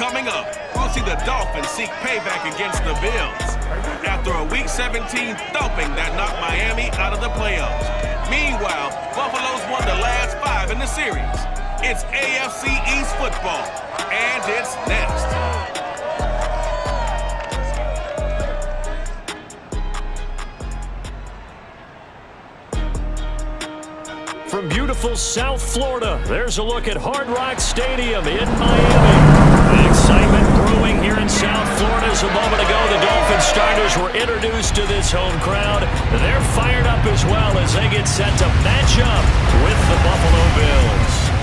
Coming up, we'll see the Dolphins seek payback against the Bills after a Week 17 thumping that knocked Miami out of the playoffs. Meanwhile, Buffalo's won the last 5 in the series. It's AFC East football, and it's next. From beautiful South Florida, there's a look at Hardrock Stadium in Miami. The excitement brewing here in South Florida as a moment ago the Dolphins starters were introduced to this home crowd. They're fired up as well as they get set to match up with the Buffalo Bills.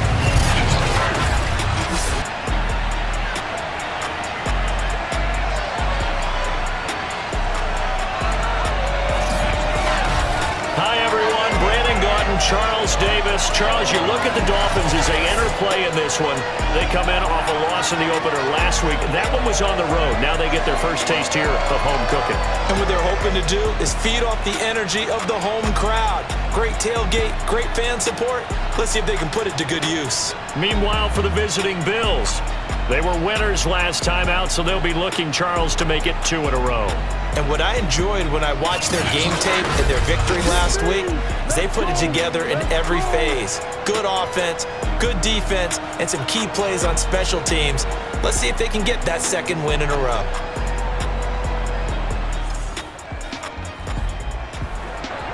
Charles Davis. Charles, you look at the Dolphins as they enter play in this one. They come in off a loss in the opener last week. That one was on the road. Now they get their first taste here of home cooking. And what they're hoping to do is feed off the energy of the home crowd. Great tailgate, great fan support. Let's see if they can put it to good use. Meanwhile, for the visiting Bills, they were winners last time out, so they'll be looking, Charles, to make it 2 in a row. And what I enjoyed when I watched their game tape and their victory last week is they put it together in every phase. Good offense, good defense, and some key plays on special teams. Let's see if they can get that second win in a row.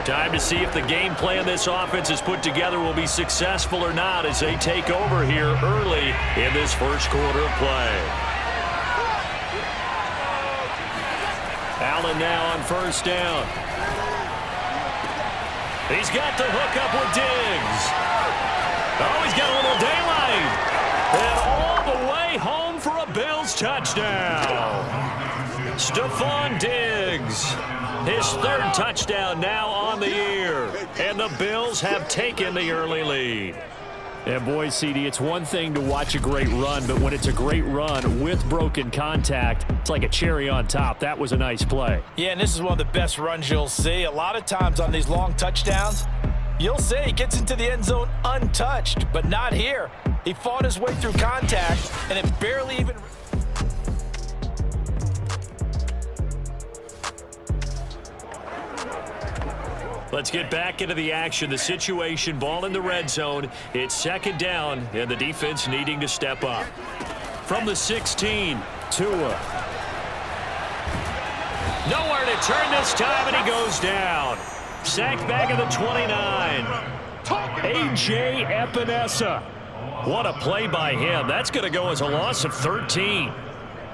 Time to see if the game plan this offense has put together will be successful or not as they take over here early in this first quarter of play. Allen now on first down. He's got the hook up with Diggs. Oh, he's got a little daylight. And all the way home for a Bills touchdown. Stephon Diggs. His 3rd touchdown now on the year. And the Bills have taken the early lead. And boy, CD, it's one thing to watch a great run, but when it's a great run with broken contact, it's like a cherry on top. That was a nice play. Yeah, and this is one of the best runs you'll see. A lot of times on these long touchdowns, you'll see he gets into the end zone untouched, but not here. He fought his way through contact, and it barely even... Let's get back into the action. The situation, ball in the red zone. It's 2nd down, and the defense needing to step up. From the 16, Tua. Nowhere to turn this time, and he goes down. Sacked back at the 29. A.J. Epinesa. What a play by him. That's going to go as a loss of 13.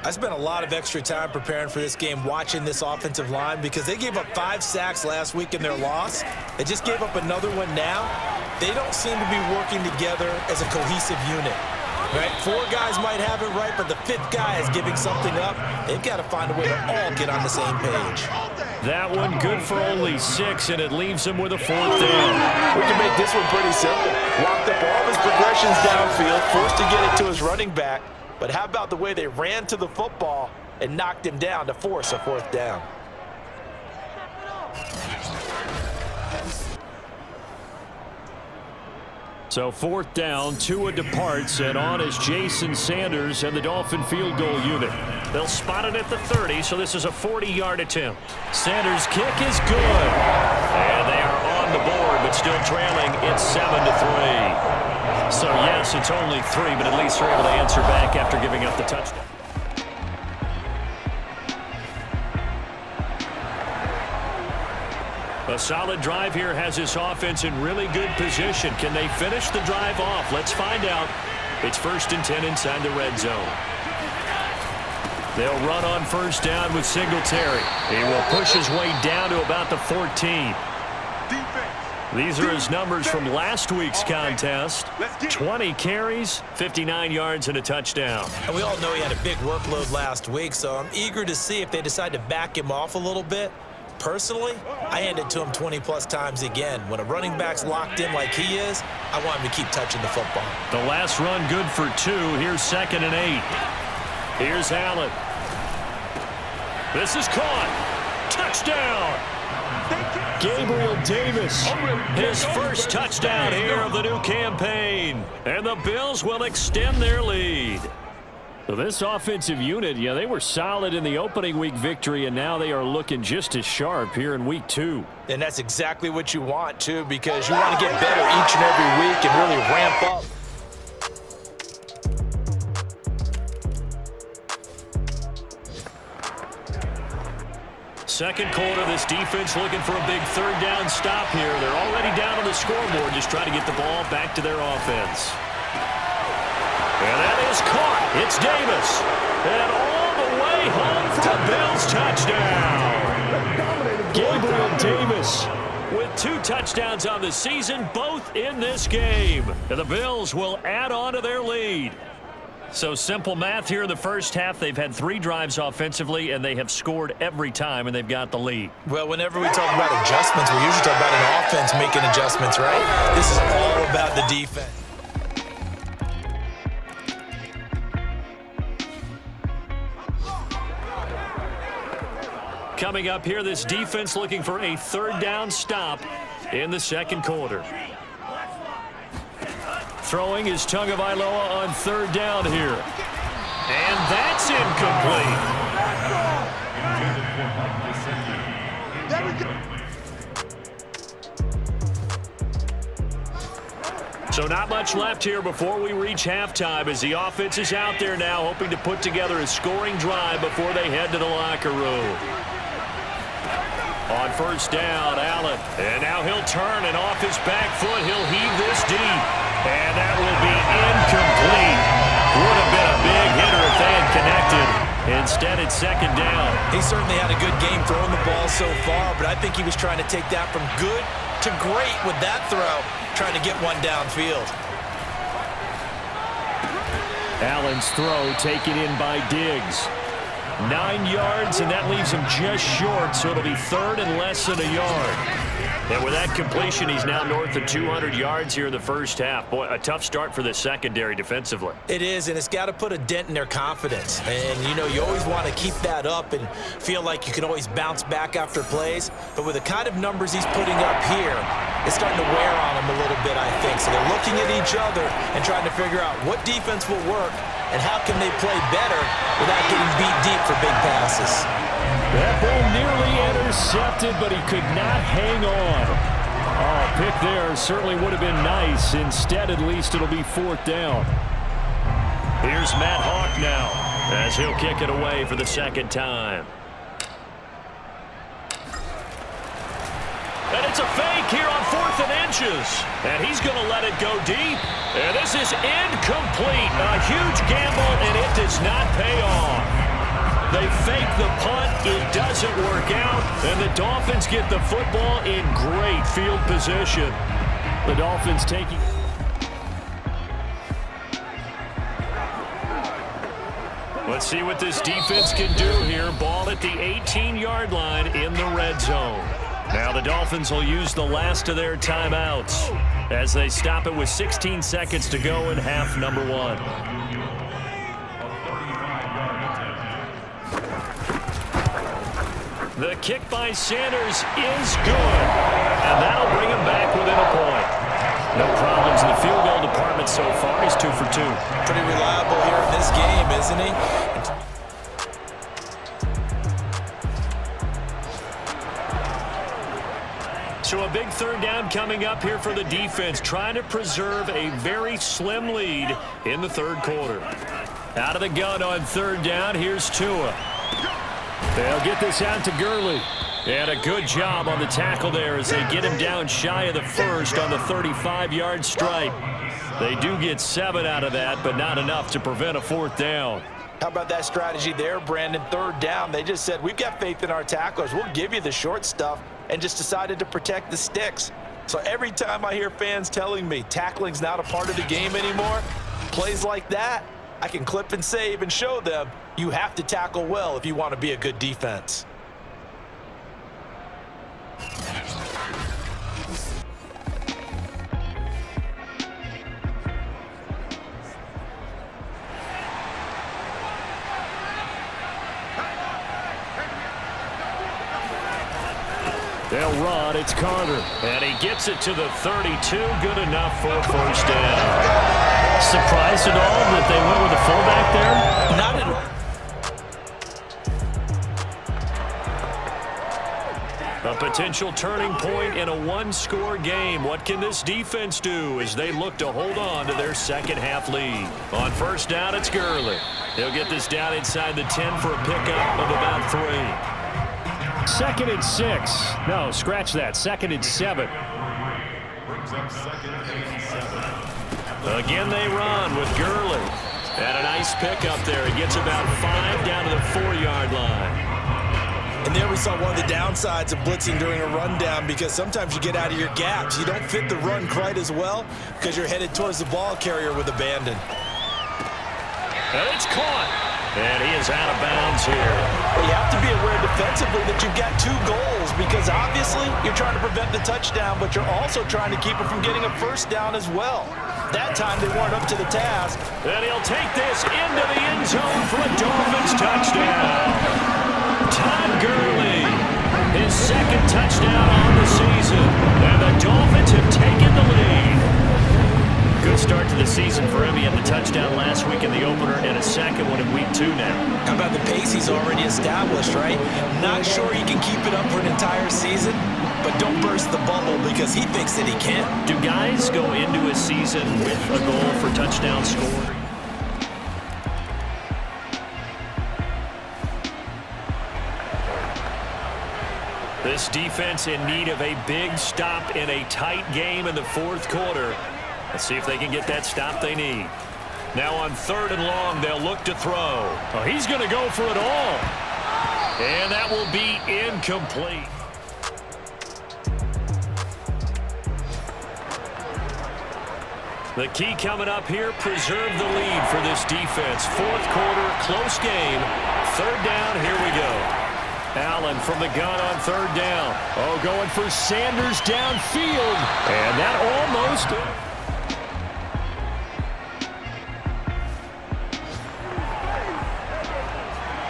I spent a lot of extra time preparing for this game watching this offensive line because they gave up 5 sacks last week in their loss. They just gave up another one now. They don't seem to be working together as a cohesive unit. Right? 4 guys might have it right, but the 5th guy is giving something up. They've got to find a way to all get on the same page. That one good for only 6, and it leaves him with a 4th down. We can make this one pretty simple. Blocked up all of his progressions downfield, forced to get it to his running back. But how about the way they ran to the football and knocked him down to force a 4th down? So 4th down, Tua departs, and on is Jason Sanders and the Dolphin field goal unit. They'll spot it at the 30, so this is a 40-yard attempt. Sanders' kick is good. And they are on the board, but still trailing. It's 7-3. So, yes, it's only 3, but at least they're able to answer back after giving up the touchdown. A solid drive here has this offense in really good position. Can they finish the drive off? Let's find out. It's 1st and 10 inside the red zone. They'll run on first down with Singletary. He will push his way down to about the 14. These are his numbers from last week's contest. 20 carries, 59 yards, and a touchdown. And we all know he had a big workload last week, so I'm eager to see if they decide to back him off a little bit. Personally, I hand it to him 20-plus times again. When a running back's locked in like he is, I want him to keep touching the football. The last run good for 2. Here's 2nd and 8. Here's Allen. This is caught. Touchdown. Gabriel Davis, his first touchdown here of the new campaign. And the Bills will extend their lead. Well, this offensive unit, yeah, they were solid in the opening week victory, and now they are looking just as sharp here in week 2. And that's exactly what you want, too, because you want to get better each and every week and really ramp up. Second quarter, this defense looking for a big third down stop here. They're already down on the scoreboard, just trying to get the ball back to their offense. And that is caught. It's Davis. And all the way home for a Bills touchdown. Gabriel Davis with 2 touchdowns on the season, both in this game. And the Bills will add on to their lead. So simple math here in the first half. They've had 3 drives offensively, and they have scored every time, and they've got the lead. Well, whenever we talk about adjustments, we usually talk about an offense making adjustments, right? This is all about the defense. Coming up here, this defense looking for a third down stop in the second quarter. Throwing is Tagovailoa on third down here. And that's incomplete. So not much left here before we reach halftime as the offense is out there now hoping to put together a scoring drive before they head to the locker room. On first down, Allen. And now he'll turn, and off his back foot, he'll heave this deep. And that will be incomplete. Would have been a big hitter if they had connected. Instead, it's second down. He certainly had a good game throwing the ball so far, but I think he was trying to take that from good to great with that throw, trying to get one downfield. Allen's throw taken in by Diggs. 9 yards, and that leaves him just short, so it'll be third and less than a yard. And with that completion, he's now north of 200 yards here in the first half. Boy, a tough start for the secondary defensively. It is, and it's got to put a dent in their confidence. And, you know, you always want to keep that up and feel like you can always bounce back after plays. But with the kind of numbers he's putting up here, it's starting to wear on him a little bit, I think. So they're looking at each other and trying to figure out what defense will work and how can they play better without getting beat deep for big passes. That ball nearly intercepted, but he could not hang on. Oh, pick there certainly would have been nice. Instead, at least it'll be fourth down. Here's Matt Hawk now as he'll kick it away for the second time. And it's a fake here on 4th and inches. And he's going to let it go deep. And this is incomplete. A huge gamble, and it does not pay off. They fake the punt. It doesn't work out. And the Dolphins get the football in great field position. The Dolphins taking... Let's see what this defense can do here. Ball at the 18-yard line in the red zone. Now the Dolphins will use the last of their timeouts as they stop it with 16 seconds to go in half number 1. The kick by Sanders is good, and that'll bring him back within a point. No problems in the field goal department so far. He's 2 for 2. Pretty reliable here in this game, isn't he? So a big third down coming up here for the defense, trying to preserve a very slim lead in the third quarter. Out of the gun on third down, here's Tua. They'll get this out to Gurley. And a good job on the tackle there as they get him down shy of the first on the 35-yard stripe. They do get 7 out of that, but not enough to prevent a fourth down. How about that strategy there, Brandon? Third down, they just said, we've got faith in our tacklers. We'll give you the short stuff, and just decided to protect the sticks. So every time I hear fans telling me tackling's not a part of the game anymore, plays like that, I can clip and save and show them you have to tackle well if you want to be a good defense. They'll run. It's Carter. And he gets it to the 32. Good enough for a first down. Surprised at all that they went with a fullback there? Not potential turning point in a one-score game. What can this defense do as they look to hold on to their second-half lead? On first down, it's Gurley. He'll get this down inside the 10 for a pickup of about 3. 2nd and 6. No, scratch that. 2nd and 7. Again, they run with Gurley. And a nice pickup there. He gets about 5 down to the 4-yard line. And there we saw one of the downsides of blitzing during a rundown, because sometimes you get out of your gaps. You don't fit the run quite as well because you're headed towards the ball carrier with abandon. And it's caught. And he is out of bounds here. Well, you have to be aware defensively that you've got 2 goals, because obviously you're trying to prevent the touchdown, but you're also trying to keep it from getting a first down as well. That time they weren't up to the task. And he'll take this into the end zone for a Dolphins touchdown. Todd Gurley, his 2nd touchdown on the season. And the Dolphins have taken the lead. Good start to the season for him. He had the touchdown last week in the opener and a second one in week 2 now. How about the pace he's already established, right? Not sure he can keep it up for an entire season, but don't burst the bubble because he thinks that he can. Do guys go into a season with a goal for touchdown score? This defense in need of a big stop in a tight game in the 4th quarter. Let's see if they can get that stop they need. Now on 3rd and long, they'll look to throw. Oh, he's going to go for it all. And that will be incomplete. The key coming up here, preserve the lead for this defense. 4th quarter, close game. 3rd down, here we go. Allen from the gun on 3rd down. Oh, going for Sanders downfield. And that almost...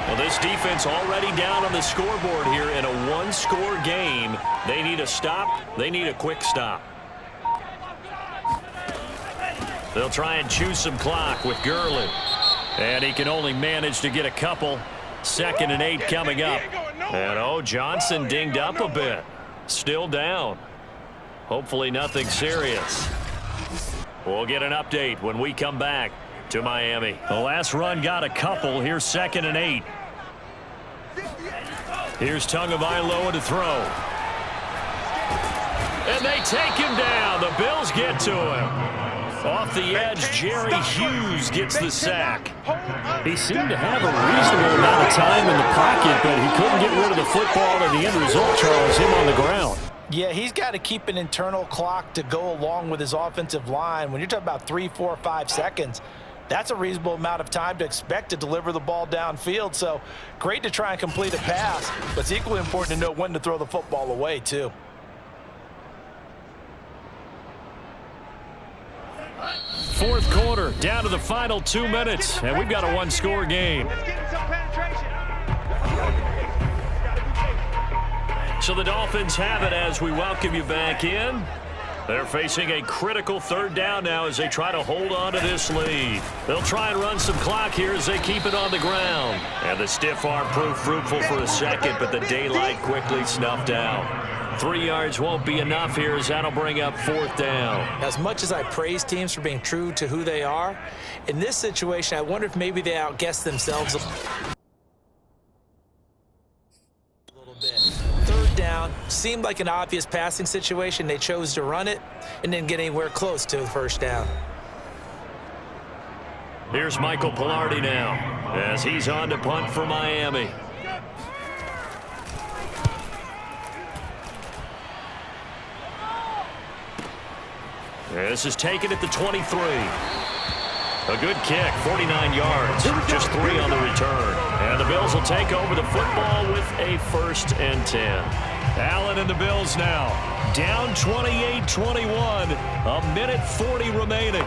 Well, this defense already down on the scoreboard here in a one-score game. They need a stop. They need a quick stop. They'll try and chew some clock with Gurley. And he can only manage to get a couple. 2nd and 8 coming up. And, Johnson dinged up a bit. Still down. Hopefully nothing serious. We'll get an update when we come back to Miami. The last run got a couple. Here's 2nd and 8. Here's Tagovailoa to throw. And they take him down. The Bills get to him. Off the edge, Jerry Hughes gets the sack. He seemed to have a reasonable amount of time in the pocket, but he couldn't get rid of the football, and the end result, Charles, him on the ground. Yeah, he's got to keep an internal clock to go along with his offensive line. When you're talking about 3, 4, 5 seconds, that's a reasonable amount of time to expect to deliver the ball downfield. So great to try and complete a pass, but it's equally important to know when to throw the football away, too. Fourth quarter, down to the final 2 minutes, and we've got a one-score game. So the Dolphins have it as we welcome you back in. They're facing a critical 3rd down now as they try to hold on to this lead. They'll try and run some clock here as they keep it on the ground. And the stiff arm proved fruitful for a second, but the daylight quickly snuffed out. 3 yards won't be enough here as that'll bring up 4th down. As much as I praise teams for being true to who they are, in this situation, I wonder if maybe they outguessed themselves a little bit. 3rd down, seemed like an obvious passing situation. They chose to run it and didn't get anywhere close to the 1st down. Here's Michael Pilardi now as he's on to punt for Miami. This is taken at the 23. A good kick, 49 yards, just 3 on the return. And the Bills will take over the football with a 1st and 10. Allen and the Bills now, down 28-21, a minute 40 remaining.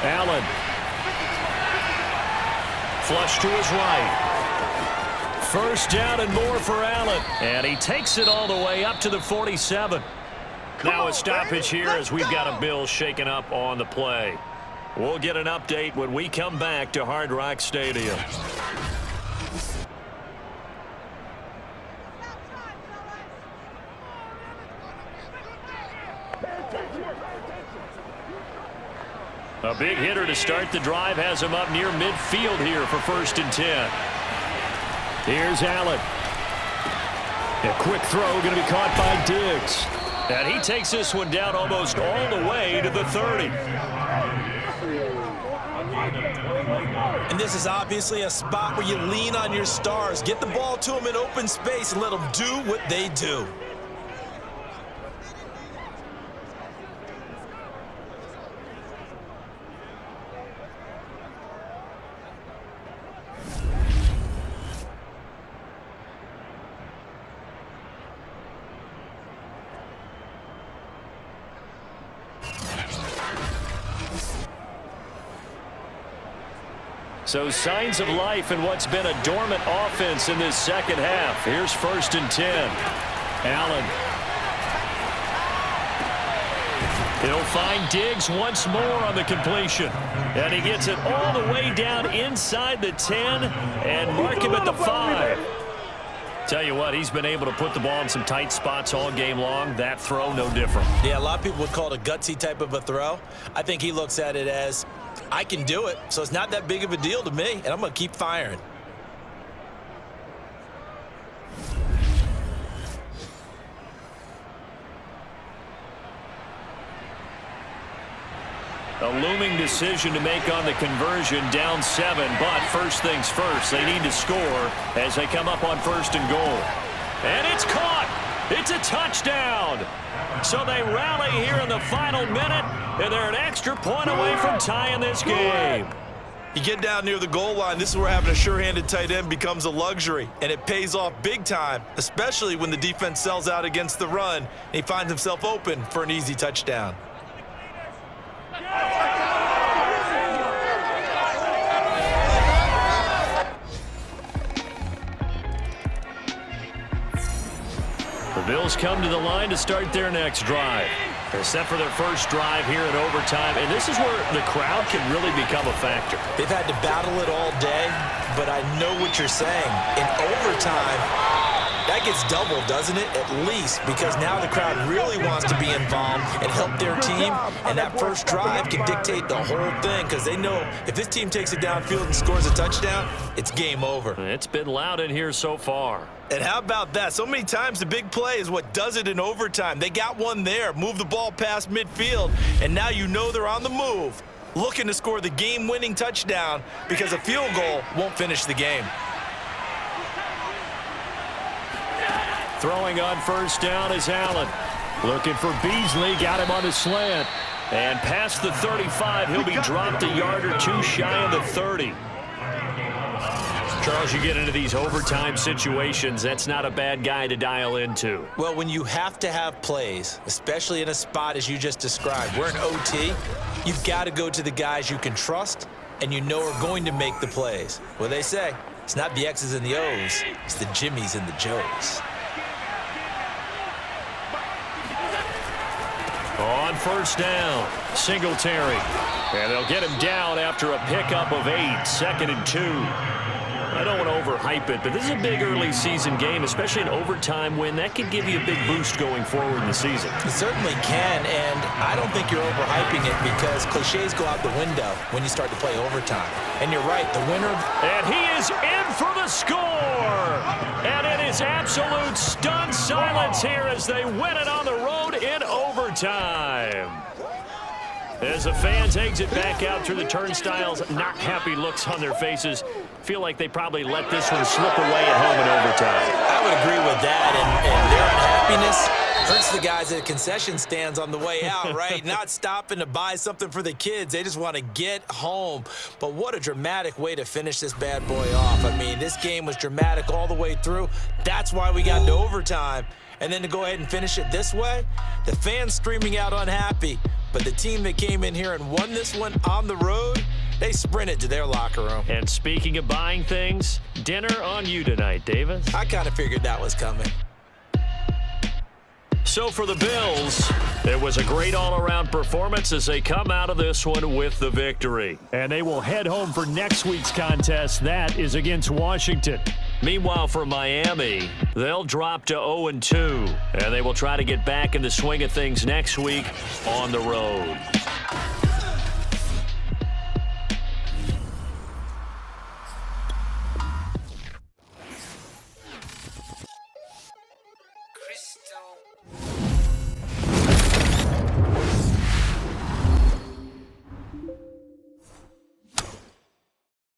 Allen. Flush to his right. 1st down and more for Allen. And he takes it all the way up to the 47. Now a stoppage here as we've got a Bill shaken up on the play. We'll get an update when we come back to Hardrock Stadium. A big hitter to start the drive has him up near midfield here for 1st and 10. Here's Allen. A quick throw going to be caught by Diggs. And he takes this one down almost all the way to the 30. And this is obviously a spot where you lean on your stars. Get the ball to them in open space and let them do what they do. So signs of life in what's been a dormant offense in this second half. Here's 1st and 10. Allen. He'll find Diggs once more on the completion. And he gets it all the way down inside the 10 and mark him at the 5. Tell you what, he's been able to put the ball in some tight spots all game long. That throw, no different. Yeah, a lot of people would call it a gutsy type of a throw. I think he looks at it as, I can do it, so it's not that big of a deal to me, and I'm going to keep firing. A looming decision to make on the conversion, down 7, but first things first, they need to score as they come up on 1st and goal. And it's caught! It's a touchdown! So they rally here in the final minute, and they're an extra point away from tying this game. You get down near the goal line, this is where having a sure-handed tight end becomes a luxury, and it pays off big time, especially when the defense sells out against the run, and he finds himself open for an easy touchdown. The Bills come to the line to start their next drive. They're set for their first drive here in overtime, and this is where the crowd can really become a factor. They've had to battle it all day, but I know what you're saying. In overtime, that gets doubled, doesn't it? At least, because now the crowd really wants to be involved and help their team, and that first drive can dictate the whole thing because they know if this team takes it downfield and scores a touchdown, it's game over. It's been loud in here so far. And how about that? So many times the big play is what does it in overtime. They got one there, move the ball past midfield, and now you know they're on the move, looking to score the game-winning touchdown because a field goal won't finish the game. Throwing on 1st down is Allen. Looking for Beasley, got him on the slant. And past the 35, he'll be dropped a yard or two shy of the 30. Charles, you get into these overtime situations, that's not a bad guy to dial into. Well, when you have to have plays, especially in a spot as you just described, we're in OT, you've got to go to the guys you can trust and you know are going to make the plays. Well, they say, it's not the X's and the O's, it's the Jimmies and the Joes. On 1st down, Singletary. And they'll get him down after a pickup of 8, 2nd and 2. I don't want to overhype it, but this is a big early season game, especially an overtime win. That could give you a big boost going forward in the season. It certainly can, and I don't think you're overhyping it because cliches go out the window when you start to play overtime. And you're right, the winner... And he is in for the score! And it is absolute stunned silence here as they win it on the road in overtime. As the fans exit back out through the turnstiles, not happy looks on their faces. Feel like they probably let this one slip away at home in overtime. I would agree with that, and their unhappiness hurts the guys at concession stands on the way out, right? Not stopping to buy something for the kids. They just want to get home. But what a dramatic way to finish this bad boy off. I mean, this game was dramatic all the way through. That's why we got to overtime. And then to go ahead and finish it this way, the fans screaming out unhappy. But the team that came in here and won this one on the road, they sprinted to their locker room. And speaking of buying things, dinner on you tonight, Davis. I kind of figured that was coming. So for the Bills, it was a great all-around performance as they come out of this one with the victory. And they will head home for next week's contest. That is against Washington. Meanwhile, for Miami, they'll drop to 0-2, and they will try to get back in the swing of things next week on the road.